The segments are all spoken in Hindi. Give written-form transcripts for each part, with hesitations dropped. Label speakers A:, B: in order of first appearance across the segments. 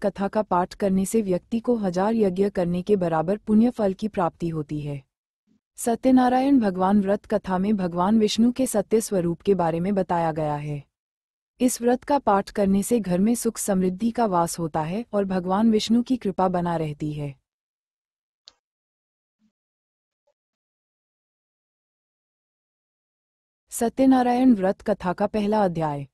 A: कथा का पाठ करने से व्यक्ति को 1000 यज्ञ करने के बराबर पुण्य फल की प्राप्ति होती है। सत्यनारायण भगवान व्रत कथा में भगवान विष्णु के सत्य स्वरूप के बारे में बताया गया है। इस व्रत का पाठ करने से घर में सुख समृद्धि का वास होता है और भगवान विष्णु की कृपा बना रहती है। सत्यनारायण व्रत कथा का पहला अध्याय।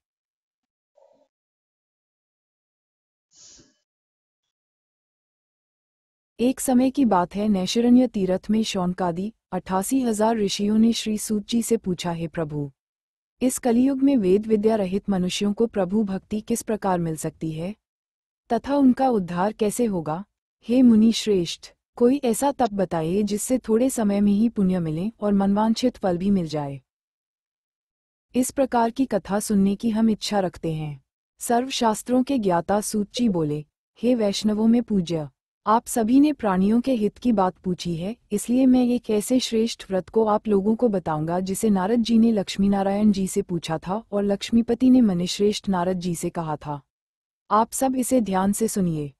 A: एक समय की बात है, नैशिरण्य तीर्थ में शौनकादि 88,000 ऋषियों ने श्री सूत जी से पूछा, है प्रभु, इस कलियुग में वेद विद्या रहित मनुष्यों को प्रभु भक्ति किस प्रकार मिल सकती है तथा उनका उद्धार कैसे होगा? हे मुनि श्रेष्ठ, कोई ऐसा तप बताइए जिससे थोड़े समय में ही पुण्य मिले और मनवांछित फल भी मिल जाए। इस प्रकार की कथा सुनने की हम इच्छा रखते हैं। सर्वशास्त्रों के ज्ञाता सूत जी बोले, हे वैष्णवों में पूज्य, आप सभी ने प्राणियों के हित की बात पूछी है, इसलिए मैं एक ऐसे श्रेष्ठ व्रत को आप लोगों को बताऊंगा जिसे नारद जी ने लक्ष्मी नारायण जी से पूछा था और लक्ष्मीपति ने मुनिश्रेष्ठ नारद जी से कहा था। आप सब इसे ध्यान से सुनिए।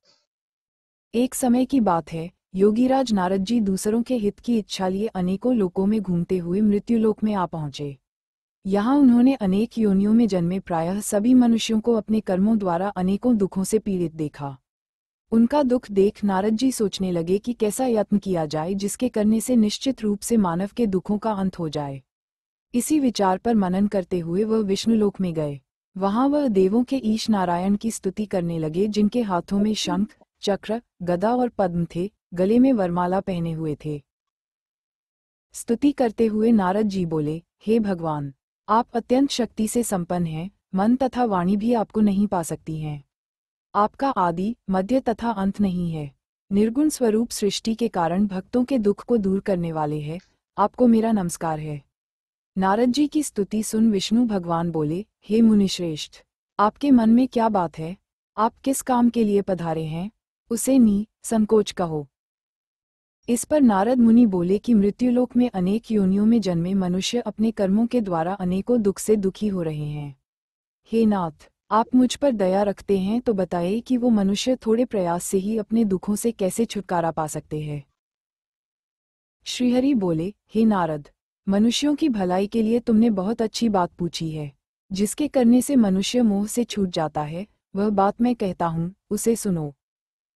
A: एक समय की बात है, योगीराज नारद जी दूसरों के हित की इच्छा लिए अनेकों लोकों में घूमते हुए मृत्युलोक में आ पहुंचे। यहाँ उन्होंने अनेक योनियों में जन्मे प्रायः सभी मनुष्यों को अपने कर्मों द्वारा अनेकों दुखों से पीड़ित देखा। उनका दुख देख नारद जी सोचने लगे कि कैसा यत्न किया जाए जिसके करने से निश्चित रूप से मानव के दुखों का अंत हो जाए। इसी विचार पर मनन करते हुए वह विष्णुलोक में गए। वहां वह देवों के ईश नारायण की स्तुति करने लगे, जिनके हाथों में शंख, चक्र, गदा और पद्म थे, गले में वरमाला पहने हुए थे। स्तुति करते हुए नारद जी बोले, हे भगवान, आप अत्यंत शक्ति से संपन्न हैं, मन तथा वाणी भी आपको नहीं पा सकती हैं। आपका आदि, मध्य तथा अंत नहीं है। निर्गुण स्वरूप सृष्टि के कारण भक्तों के दुख को दूर करने वाले हैं, आपको मेरा नमस्कार है। नारद जी की स्तुति सुन विष्णु भगवान बोले, हे मुनिश्रेष्ठ, आपके मन में क्या बात है? आप किस काम के लिए पधारे हैं? उसे संकोच कहो। इस पर नारद मुनि बोले कि मृत्युलोक में अनेक योनियों में जन्मे मनुष्य अपने कर्मों के द्वारा अनेकों दुख से दुखी हो रहे हैं। हे नाथ, आप मुझ पर दया रखते हैं तो बताइए कि वो मनुष्य थोड़े प्रयास से ही अपने दुखों से कैसे छुटकारा पा सकते हैं। श्रीहरि बोले, हे नारद, मनुष्यों की भलाई के लिए तुमने बहुत अच्छी बात पूछी है। जिसके करने से मनुष्य मोह से छूट जाता है, वह बात मैं कहता हूँ, उसे सुनो।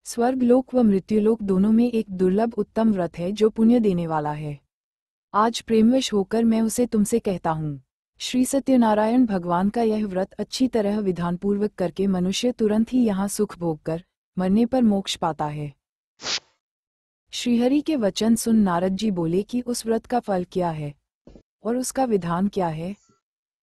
A: स्वर्गलोक व मृत्युलोक दोनों में एक दुर्लभ उत्तम व्रत है जो पुण्य देने वाला है। आज प्रेमवश होकर मैं उसे तुमसे कहता हूँ। श्री सत्यनारायण भगवान का यह व्रत अच्छी तरह विधानपूर्वक करके मनुष्य तुरंत ही यहाँ सुख भोग कर मरने पर मोक्ष पाता है। श्रीहरि के वचन सुन नारद जी बोले कि उस व्रत का फल क्या है और उसका विधान क्या है?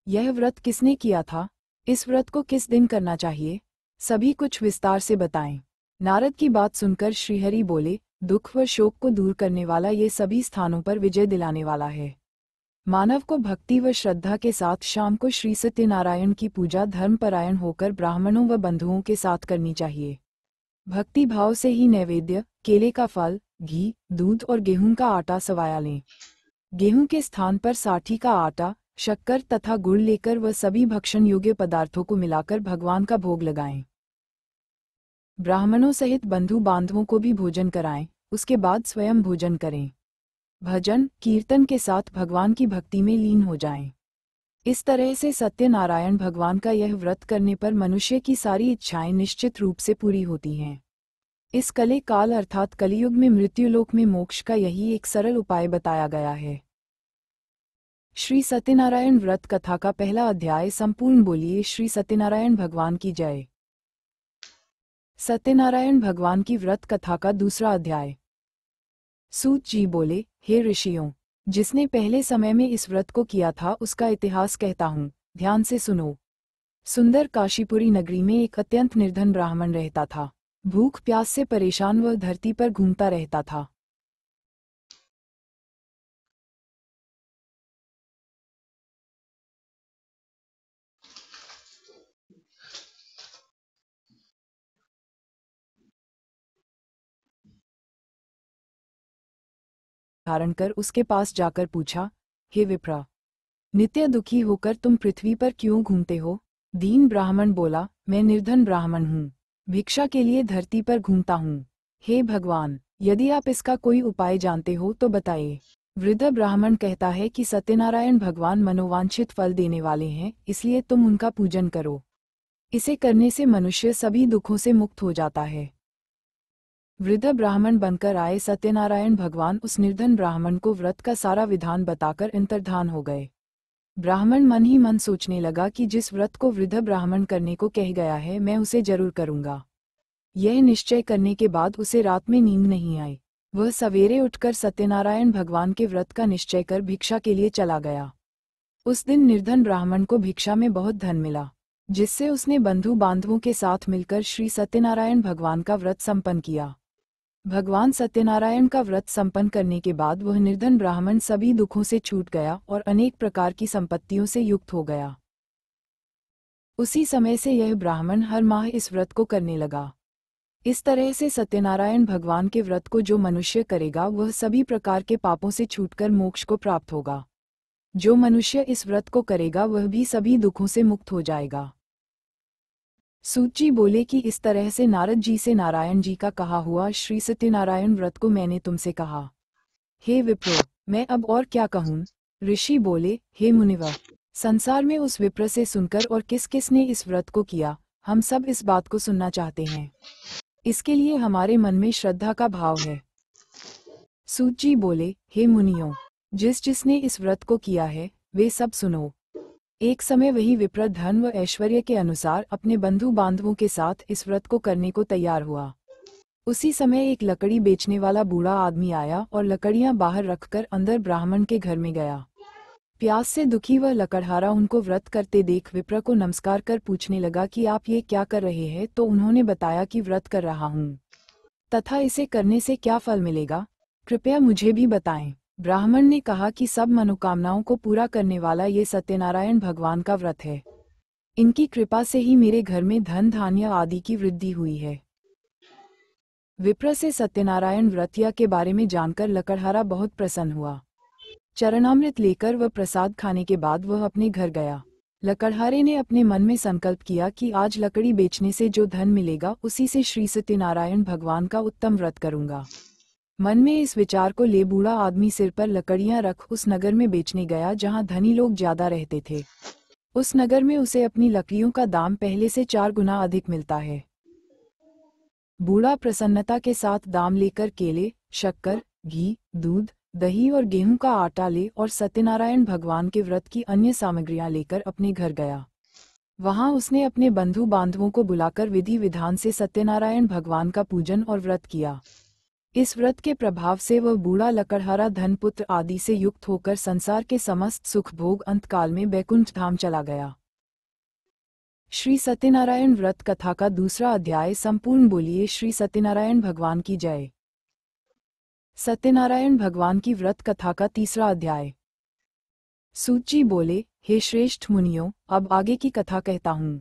A: यह व्रत किसने किया था? इस व्रत को किस दिन करना चाहिए? सभी कुछ विस्तार से बताएं। नारद की बात सुनकर श्रीहरि बोले, दुख व शोक को दूर करने वाला ये सभी स्थानों पर विजय दिलाने वाला है। मानव को भक्ति व श्रद्धा के साथ शाम को श्री सत्यनारायण की पूजा धर्मपरायण होकर ब्राह्मणों व बंधुओं के साथ करनी चाहिए। भक्ति भाव से ही नैवेद्य, केले का फल, घी, दूध और गेहूं का आटा सवाया लें। गेहूं के स्थान पर साठी का आटा, शक्कर तथा गुड़ लेकर वह सभी भक्षण योग्य पदार्थों को मिलाकर भगवान का भोग लगाएं। ब्राह्मणों सहित बंधु बांधवों को भी भोजन कराएं, उसके बाद स्वयं भोजन करें। भजन कीर्तन के साथ भगवान की भक्ति में लीन हो जाएं। इस तरह से सत्यनारायण भगवान का यह व्रत करने पर मनुष्य की सारी इच्छाएं निश्चित रूप से पूरी होती हैं। इस कले काल अर्थात कलियुग में मृत्युलोक में मोक्ष का यही एक सरल उपाय बताया गया है। श्री सत्यनारायण व्रत कथा का पहला अध्याय संपूर्ण। बोलिए श्री सत्यनारायण भगवान की जय। सत्यनारायण भगवान की व्रत कथा का दूसरा अध्याय। सूत जी बोले, हे ऋषियों, जिसने पहले समय में इस व्रत को किया था उसका इतिहास कहता हूँ, ध्यान से सुनो। सुंदर काशीपुरी नगरी में एक अत्यंत निर्धन ब्राह्मण रहता था। भूख प्यास से परेशान वह धरती पर घूमता रहता था। धारण कर उसके पास जाकर पूछा, हे विप्रा, नित्य दुखी होकर तुम पृथ्वी पर क्यों घूमते हो? दीन ब्राह्मण बोला, मैं निर्धन ब्राह्मण हूँ। भिक्षा के लिए धरती पर घूमता हूँ। हे भगवान, यदि आप इसका कोई उपाय जानते हो तो बताइए। वृद्ध ब्राह्मण कहता है कि सत्यनारायण भगवान मनोवांछित फल देने वाले हैं, इसलिए तुम उनका पूजन करो। इसे करने से मनुष्य सभी दुखों से मुक्त हो जाता है। वृद्ध ब्राह्मण बनकर आए सत्यनारायण भगवान उस निर्धन ब्राह्मण को व्रत का सारा विधान बताकर अंतर्धान हो गए। ब्राह्मण मन ही मन सोचने लगा कि जिस व्रत को वृद्ध ब्राह्मण करने को कह गया है मैं उसे जरूर करूंगा। यह निश्चय करने के बाद उसे रात में नींद नहीं आई। वह सवेरे उठकर सत्यनारायण भगवान के व्रत का निश्चय कर भिक्षा के लिए चला गया। उस दिन निर्धन ब्राह्मण को भिक्षा में बहुत धन मिला, जिससे उसने बंधु बांधवों के साथ मिलकर श्री सत्यनारायण भगवान का व्रत संपन्न किया। भगवान सत्यनारायण का व्रत संपन्न करने के बाद वह निर्धन ब्राह्मण सभी दुखों से छूट गया और अनेक प्रकार की संपत्तियों से युक्त हो गया। उसी समय से यह ब्राह्मण हर माह इस व्रत को करने लगा। इस तरह से सत्यनारायण भगवान के व्रत को जो मनुष्य करेगा वह सभी प्रकार के पापों से छूटकर मोक्ष को प्राप्त होगा। जो मनुष्य इस व्रत को करेगा वह भी सभी दुखों से मुक्त हो जाएगा। सूत जी बोले कि इस तरह से नारद जी से नारायण जी का कहा हुआ श्री सत्यनारायण व्रत को मैंने तुमसे कहा। हे विप्रो, मैं अब और क्या कहूँ। ऋषि बोले, हे मुनिवर, संसार में उस विप्र से सुनकर और किस किस ने इस व्रत को किया, हम सब इस बात को सुनना चाहते हैं। इसके लिए हमारे मन में श्रद्धा का भाव है। सूत जी बोले, हे मुनियों, जिसने इस व्रत को किया है वे सब सुनो। एक समय वही विप्र धन व ऐश्वर्य के अनुसार अपने बंधु बांधवों के साथ इस व्रत को करने को तैयार हुआ। उसी समय एक लकड़ी बेचने वाला बूढ़ा आदमी आया और लकड़ियां बाहर रखकर अंदर ब्राह्मण के घर में गया। प्यास से दुखी वह लकड़हारा उनको व्रत करते देख विप्र को नमस्कार कर पूछने लगा कि आप ये क्या कर रहे हैं। तो उन्होंने बताया कि व्रत कर रहा हूँ तथा इसे करने से क्या फल मिलेगा, कृपया मुझे भी बताएं। ब्राह्मण ने कहा कि सब मनोकामनाओं को पूरा करने वाला ये सत्यनारायण भगवान का व्रत है। इनकी कृपा से ही मेरे घर में धन धान्य आदि की वृद्धि हुई है। विप्र से सत्यनारायण व्रत के बारे में जानकर लकड़हारा बहुत प्रसन्न हुआ। चरणामृत लेकर वह प्रसाद खाने के बाद वह अपने घर गया। लकड़हारे ने अपने मन में संकल्प किया कि आज लकड़ी बेचने से जो धन मिलेगा उसी से श्री सत्यनारायण भगवान का उत्तम व्रत करूंगा। मन में इस विचार को ले बूढ़ा आदमी सिर पर लकड़ियां रख उस नगर में बेचने गया जहां धनी लोग ज्यादा रहते थे। उस नगर में उसे अपनी लकड़ियों का दाम पहले से 4 गुना अधिक मिलता है। बूढ़ा प्रसन्नता के साथ दाम लेकर केले, शक्कर, घी, दूध, दही और गेहूं का आटा ले और सत्यनारायण भगवान के व्रत की अन्य सामग्रियां लेकर अपने घर गया। वहां उसने अपने बंधु बांधवों को बुलाकर विधि विधान से सत्यनारायण भगवान का पूजन और व्रत किया। इस व्रत के प्रभाव से वह बूढ़ा लकड़हारा धन पुत्र आदि से युक्त होकर संसार के समस्त सुख भोग अंतकाल में बैकुंठ धाम चला गया। श्री सत्यनारायण व्रत कथा का दूसरा अध्याय संपूर्ण। बोलिए श्री सत्यनारायण भगवान की जय। सत्यनारायण भगवान की व्रत कथा का तीसरा अध्याय। सूत जी बोले, हे श्रेष्ठ मुनियों, अब आगे की कथा कहता हूँ।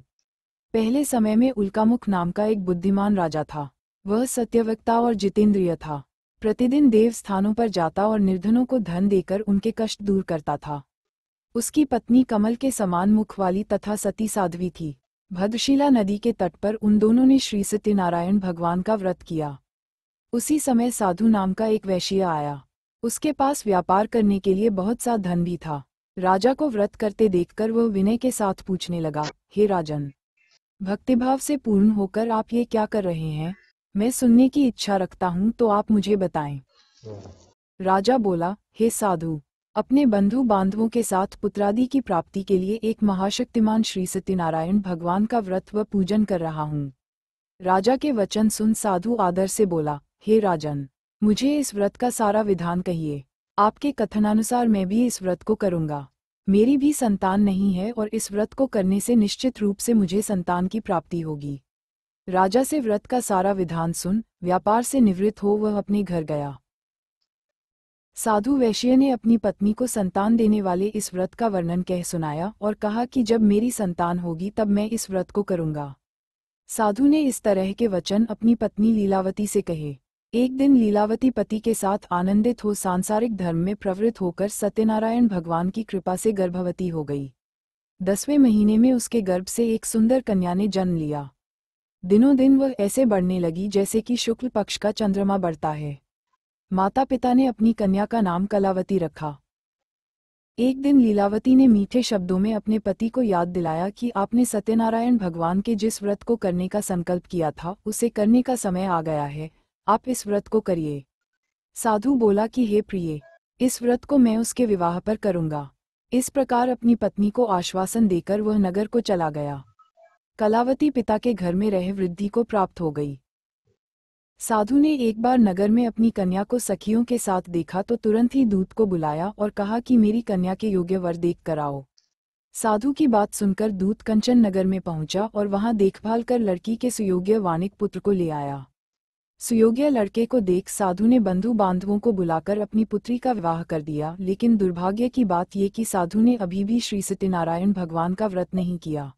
A: पहले समय में उल्कामुख नाम का एक बुद्धिमान राजा था। वह सत्यवक्ता और जितेंद्रिय था। प्रतिदिन देव स्थानों पर जाता और निर्धनों को धन देकर उनके कष्ट दूर करता था। उसकी पत्नी कमल के समान मुख वाली तथा सती साध्वी थी। भद्रशिला नदी के तट पर उन दोनों ने श्री सत्यनारायण भगवान का व्रत किया। उसी समय साधु नाम का एक वैश्य आया। उसके पास व्यापार करने के लिए बहुत सा धन भी था। राजा को व्रत करते देखकर वह विनय के साथ पूछने लगा, हे राजन, भक्तिभाव से पूर्ण होकर आप ये क्या कर रहे हैं? मैं सुनने की इच्छा रखता हूँ तो आप मुझे बताएं। राजा बोला, हे साधु, अपने बंधु बांधवों के साथ पुत्रादि की प्राप्ति के लिए एक महाशक्तिमान श्री सत्यनारायण भगवान का व्रत व पूजन कर रहा हूँ। राजा के वचन सुन साधु आदर से बोला, हे राजन, मुझे इस व्रत का सारा विधान कहिए। आपके कथनानुसार मैं भी इस व्रत को करूँगा। मेरी भी संतान नहीं है और इस व्रत को करने से निश्चित रूप से मुझे संतान की प्राप्ति होगी। राजा से व्रत का सारा विधान सुन व्यापार से निवृत्त हो वह अपने घर गया। साधु वैश्य ने अपनी पत्नी को संतान देने वाले इस व्रत का वर्णन कह सुनाया और कहा कि जब मेरी संतान होगी तब मैं इस व्रत को करूंगा। साधु ने इस तरह के वचन अपनी पत्नी लीलावती से कहे। एक दिन लीलावती पति के साथ आनंदित हो सांसारिक धर्म में प्रवृत्त होकर सत्यनारायण भगवान की कृपा से गर्भवती हो गई। 10वें महीने में उसके गर्भ से एक सुंदर कन्या ने जन्म लिया। दिनों दिन वह ऐसे बढ़ने लगी जैसे कि शुक्ल पक्ष का चंद्रमा बढ़ता है। माता पिता ने अपनी कन्या का नाम कलावती रखा। एक दिन लीलावती ने मीठे शब्दों में अपने पति को याद दिलाया कि आपने सत्यनारायण भगवान के जिस व्रत को करने का संकल्प किया था उसे करने का समय आ गया है, आप इस व्रत को करिए। साधु बोला कि हे प्रिय, इस व्रत को मैं उसके विवाह पर करूंगा। इस प्रकार अपनी पत्नी को आश्वासन देकर वह नगर को चला गया। कलावती पिता के घर में रह वृद्धि को प्राप्त हो गई। साधु ने एक बार नगर में अपनी कन्या को सखियों के साथ देखा तो तुरंत ही दूत को बुलाया और कहा कि मेरी कन्या के योग्य वर देख कर आओ। साधु की बात सुनकर दूत कंचन नगर में पहुंचा और वहां देखभाल कर लड़की के सुयोग्य वानिक पुत्र को ले आया। सुयोग्य लड़के को देख साधु ने बंधु बांधवों को बुलाकर अपनी पुत्री का विवाह कर दिया, लेकिन दुर्भाग्य की बात ये कि साधु ने अभी भी श्री सत्यनारायण भगवान का व्रत नहीं किया।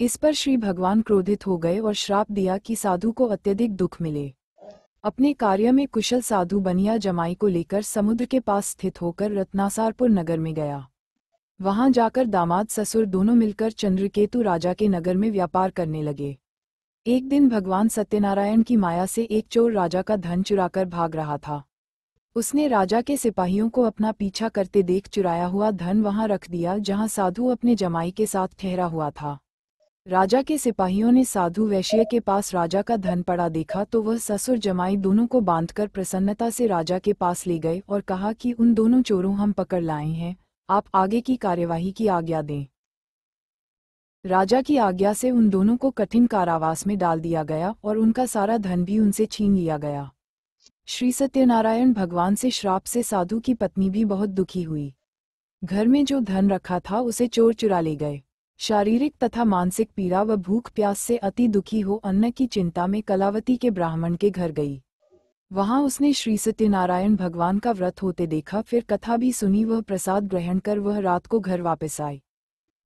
A: इस पर श्री भगवान क्रोधित हो गए और श्राप दिया कि साधु को अत्यधिक दुख मिले। अपने कार्य में कुशल साधु बनिया जमाई को लेकर समुद्र के पास स्थित होकर रत्नासारपुर नगर में गया। वहां जाकर दामाद ससुर दोनों मिलकर चंद्रकेतु राजा के नगर में व्यापार करने लगे। एक दिन भगवान सत्यनारायण की माया से एक चोर राजा का धन चुराकर भाग रहा था। उसने राजा के सिपाहियों को अपना पीछा करते देख चुराया हुआ धन वहां रख दिया जहां साधु अपने जमाई के साथ ठहरा हुआ था। राजा के सिपाहियों ने साधु वैश्य के पास राजा का धन पड़ा देखा तो वह ससुर जमाई दोनों को बांधकर प्रसन्नता से राजा के पास ले गए और कहा कि उन दोनों चोरों हम पकड़ लाए हैं, आप आगे की कार्यवाही की आज्ञा दें। राजा की आज्ञा से उन दोनों को कठिन कारावास में डाल दिया गया और उनका सारा धन भी उनसे छीन लिया गया। श्री सत्यनारायण भगवान से श्राप से साधु की पत्नी भी बहुत दुखी हुई। घर में जो धन रखा था उसे चोर चुरा ले गए। शारीरिक तथा मानसिक पीड़ा व भूख प्यास से अति दुखी हो अन्न की चिंता में कलावती के ब्राह्मण के घर गई। वहां उसने श्री सत्यनारायण भगवान का व्रत होते देखा, फिर कथा भी सुनी। वह प्रसाद ग्रहण कर वह रात को घर वापस आई।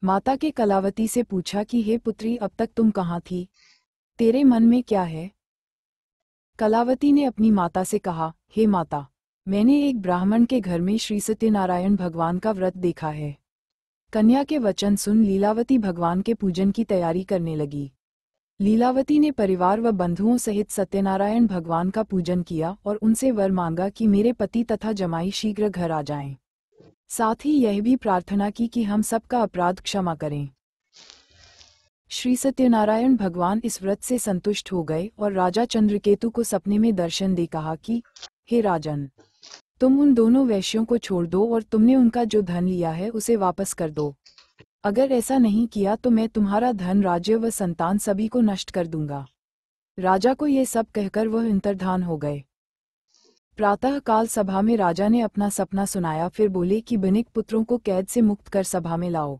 A: माता के कलावती से पूछा कि हे पुत्री, अब तक तुम कहाँ थी? तेरे मन में क्या है? कलावती ने अपनी माता से कहा, हे माता, मैंने एक ब्राह्मण के घर में श्री सत्यनारायण भगवान का व्रत देखा है। कन्या के वचन सुन लीलावती भगवान के पूजन की तैयारी करने लगी। लीलावती ने परिवार व बंधुओं सहित सत्यनारायण भगवान का पूजन किया और उनसे वर मांगा कि मेरे पति तथा जमाई शीघ्र घर आ जाएं। साथ ही यह भी प्रार्थना की कि हम सबका अपराध क्षमा करें। श्री सत्यनारायण भगवान इस व्रत से संतुष्ट हो गए और राजा चंद्रकेतु को सपने में दर्शन दे कहा कि हे राजन, तुम उन दोनों वैश्यों को छोड़ दो और तुमने उनका जो धन लिया है उसे वापस कर दो। अगर ऐसा नहीं किया तो मैं तुम्हारा धन, राज्य व संतान सभी को नष्ट कर दूंगा। राजा को ये सब कहकर वह अंतर्धान हो गए। प्रातः काल सभा में राजा ने अपना सपना सुनाया, फिर बोले कि बनिक पुत्रों को कैद से मुक्त कर सभा में लाओ।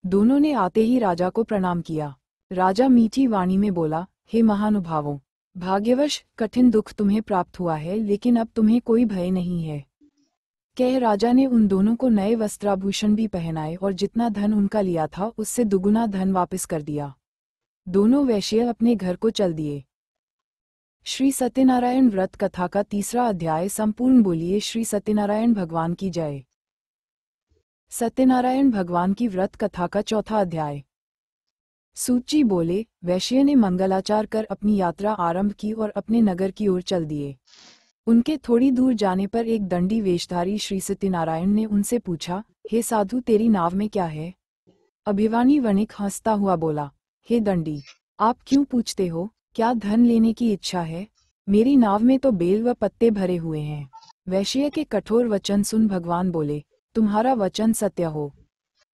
A: दोनों ने आते ही राजा को प्रणाम किया। राजा मीठी वाणी में बोला, हे महानुभावों, भाग्यवश कठिन दुख तुम्हें प्राप्त हुआ है, लेकिन अब तुम्हें कोई भय नहीं है। कह राजा ने उन दोनों को नए वस्त्राभूषण भी पहनाए और जितना धन उनका लिया था उससे दुगुना धन वापस कर दिया। दोनों वैश्य अपने घर को चल दिए। श्री सत्यनारायण व्रत कथा का 3रा अध्याय संपूर्ण। बोलिए श्री सत्यनारायण भगवान की जय। सत्यनारायण भगवान की व्रत कथा का 4था अध्याय। सूत जी बोले, वैश्य ने मंगलाचार कर अपनी यात्रा आरंभ की और अपने नगर की ओर चल दिए। उनके थोड़ी दूर जाने पर एक दंडी वेशधारी श्री सत्यनारायण ने उनसे पूछा, हे साधु, तेरी नाव में क्या है? अभिमानी वणिक हंसता हुआ बोला, हे दंडी, आप क्यों पूछते हो? क्या धन लेने की इच्छा है? मेरी नाव में तो बेल व पत्ते भरे हुए हैं। वैश्य के कठोर वचन सुन भगवान बोले, तुम्हारा वचन सत्य हो।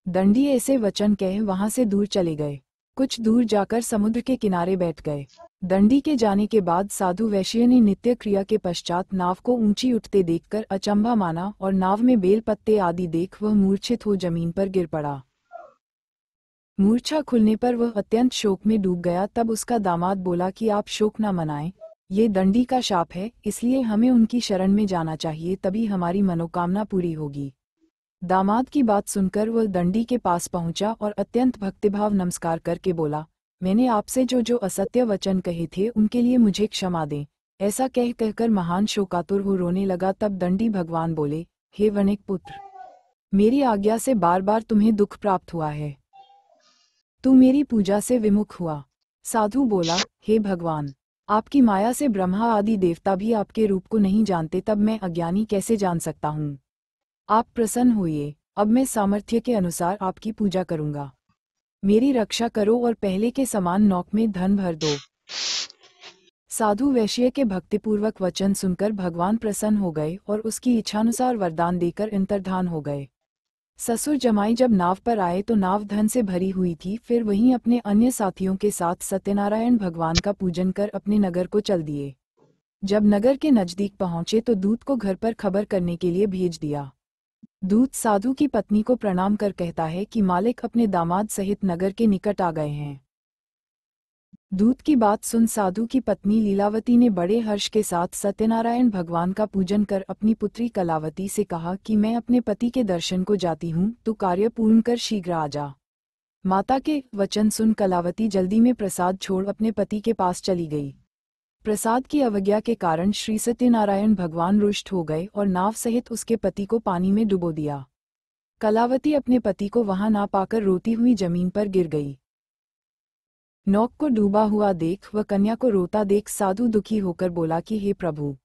A: दंडी ऐसे वचन कह वहां से दूर चले गए। कुछ दूर जाकर समुद्र के किनारे बैठ गए। दंडी के जाने के बाद साधु वैश्य ने नित्य क्रिया के पश्चात नाव को ऊंची उठते देखकर अचंभा माना और नाव में बेल पत्ते आदि देख वह मूर्छित हो जमीन पर गिर पड़ा। मूर्छा खुलने पर वह अत्यंत शोक में डूब गया। तब उसका दामाद बोला कि आप शोक न मनाएं, ये दंडी का शाप है, इसलिए हमें उनकी शरण में जाना चाहिए, तभी हमारी मनोकामना पूरी होगी। दामाद की बात सुनकर वह दंडी के पास पहुंचा और अत्यंत भक्तिभाव नमस्कार करके बोला, मैंने आपसे जो जो असत्य वचन कहे थे उनके लिए मुझे क्षमा दें। ऐसा कहकर महान शोकातुर हो रोने लगा। तब दंडी भगवान बोले, हे वणिक पुत्र, मेरी आज्ञा से बार बार तुम्हें दुख प्राप्त हुआ है। तू मेरी पूजा से विमुख हुआ। साधु बोला, हे भगवान, आपकी माया से ब्रह्मा आदि देवता भी आपके रूप को नहीं जानते, तब मैं अज्ञानी कैसे जान सकता हूँ। आप प्रसन्न होइए, अब मैं सामर्थ्य के अनुसार आपकी पूजा करूँगा। मेरी रक्षा करो और पहले के समान नौक में धन भर दो। साधु वैश्य के भक्तिपूर्वक वचन सुनकर भगवान प्रसन्न हो गए और उसकी इच्छानुसार वरदान देकर अंतर्धान हो गए। ससुर जमाई जब नाव पर आए तो नाव धन से भरी हुई थी। फिर वहीं अपने अन्य साथियों के साथ सत्यनारायण भगवान का पूजन कर अपने नगर को चल दिए। जब नगर के नजदीक पहुंचे तो दूत को घर पर खबर करने के लिए भेज दिया। दूत साधु की पत्नी को प्रणाम कर कहता है कि मालिक अपने दामाद सहित नगर के निकट आ गए हैं। दूत की बात सुन साधु की पत्नी लीलावती ने बड़े हर्ष के साथ सत्यनारायण भगवान का पूजन कर अपनी पुत्री कलावती से कहा कि मैं अपने पति के दर्शन को जाती हूँ, तू कार्य पूर्ण कर शीघ्र आ जा। माता के वचन सुन कलावती जल्दी में प्रसाद छोड़ अपने पति के पास चली गई। प्रसाद की अवज्ञा के कारण श्री सत्यनारायण भगवान रुष्ट हो गए और नाव सहित उसके पति को पानी में डुबो दिया। कलावती अपने पति को वहां ना पाकर रोती हुई जमीन पर गिर गई। नौक को डूबा हुआ देख व कन्या को रोता देख साधु दुखी होकर बोला कि हे प्रभु,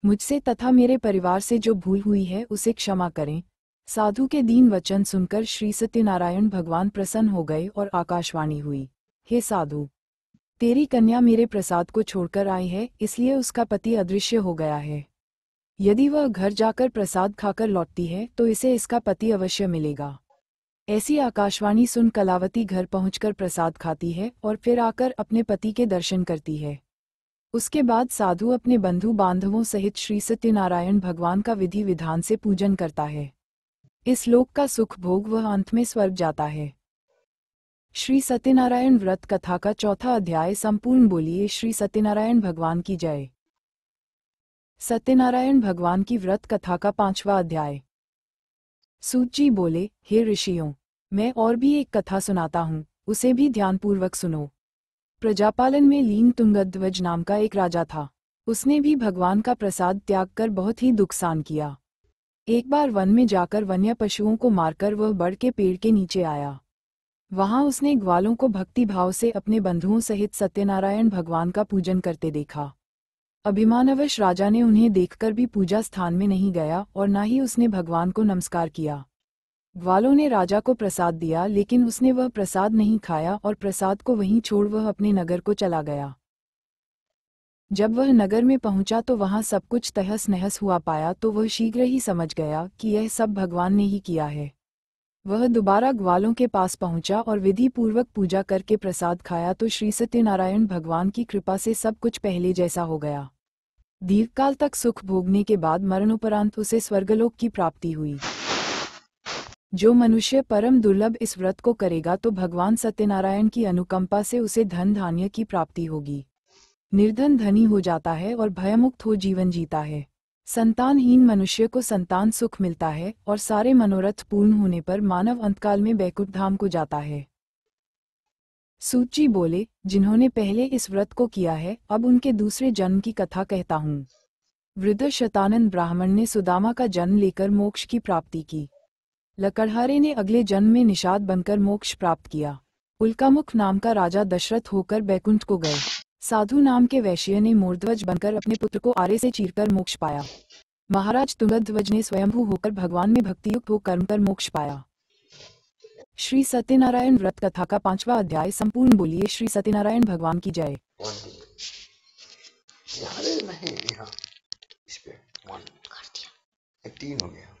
A: मुझसे तथा मेरे परिवार से जो भूल हुई है उसे क्षमा करें। साधु के दीन वचन सुनकर श्री सत्यनारायण भगवान प्रसन्न हो गए और आकाशवाणी हुई, हे साधु, तेरी कन्या मेरे प्रसाद को छोड़कर आई है, इसलिए उसका पति अदृश्य हो गया है। यदि वह घर जाकर प्रसाद खाकर लौटती है तो इसे इसका पति अवश्य मिलेगा। ऐसी आकाशवाणी सुन कलावती घर पहुंचकर प्रसाद खाती है और फिर आकर अपने पति के दर्शन करती है। उसके बाद साधु अपने बंधु बांधवों सहित श्री सत्यनारायण भगवान का विधि विधान से पूजन करता है। इस लोक का सुख भोग वह अंत में स्वर्ग जाता है। श्री सत्यनारायण व्रत कथा का चौथा अध्याय संपूर्ण। बोलिए श्री सत्यनारायण भगवान की जय। सत्यनारायण भगवान की व्रत कथा का 5वां अध्याय। सूत जी बोले, हे ऋषियों, मैं और भी एक कथा सुनाता हूँ, उसे भी ध्यानपूर्वक सुनो। प्रजापालन में लीन तुंगध्वज नाम का एक राजा था। उसने भी भगवान का प्रसाद त्याग कर बहुत ही दुखसान किया। एक बार वन में जाकर वन्य पशुओं को मारकर वह बड़ के पेड़ के नीचे आया। वहां उसने ग्वालों को भक्ति भाव से अपने बंधुओं सहित सत्यनारायण भगवान का पूजन करते देखा। अभिमानवश राजा ने उन्हें देखकर भी पूजा स्थान में नहीं गया और न ही उसने भगवान को नमस्कार किया। ग्वालों ने राजा को प्रसाद दिया, लेकिन उसने वह प्रसाद नहीं खाया और प्रसाद को वहीं छोड़ वह अपने नगर को चला गया। जब वह नगर में पहुंचा तो वहां सब कुछ तहस नहस हुआ पाया तो वह शीघ्र ही समझ गया कि यह सब भगवान ने ही किया है। वह दोबारा ग्वालों के पास पहुंचा और विधि पूर्वक पूजा करके प्रसाद खाया तो श्री सत्यनारायण भगवान की कृपा से सब कुछ पहले जैसा हो गया। दीर्घकाल तक सुख भोगने के बाद मरणोपरांत उसे स्वर्गलोक की प्राप्ति हुई। जो मनुष्य परम दुर्लभ इस व्रत को करेगा तो भगवान सत्यनारायण की अनुकंपा से उसे धन धान्य की प्राप्ति होगी। निर्धन धनी हो जाता है और भयमुक्त हो जीवन जीता है। संतानहीन मनुष्य को संतान सुख मिलता है और सारे मनोरथ पूर्ण होने पर मानव अंतकाल में बैकुंठ धाम को जाता है। सूत जी बोले, जिन्होंने पहले इस व्रत को किया है, अब उनके दूसरे जन्म की कथा कहता हूँ। वृद्ध शतानंद ब्राह्मण ने सुदामा का जन्म लेकर मोक्ष की प्राप्ति की। लकड़हारे ने अगले जन्म में निषाद बनकर मोक्ष प्राप्त किया। उल्कामुख नाम का राजा दशरथ होकर बैकुंठ को गए। साधु नाम के वैश्य ने मोरध्वज बनकर अपने पुत्र को आरे से चीरकर मोक्ष पाया। महाराज तुंगध्वज ने स्वयंभू होकर भगवान में भक्तियुक्त हो कर्म कर मोक्ष पाया। श्री सत्यनारायण व्रत कथा का 5वां अध्याय संपूर्ण। बोलिए श्री सत्यनारायण भगवान की जय।
B: नहीं यहाँ इस पे 1 कर दिया, 3 हो गया।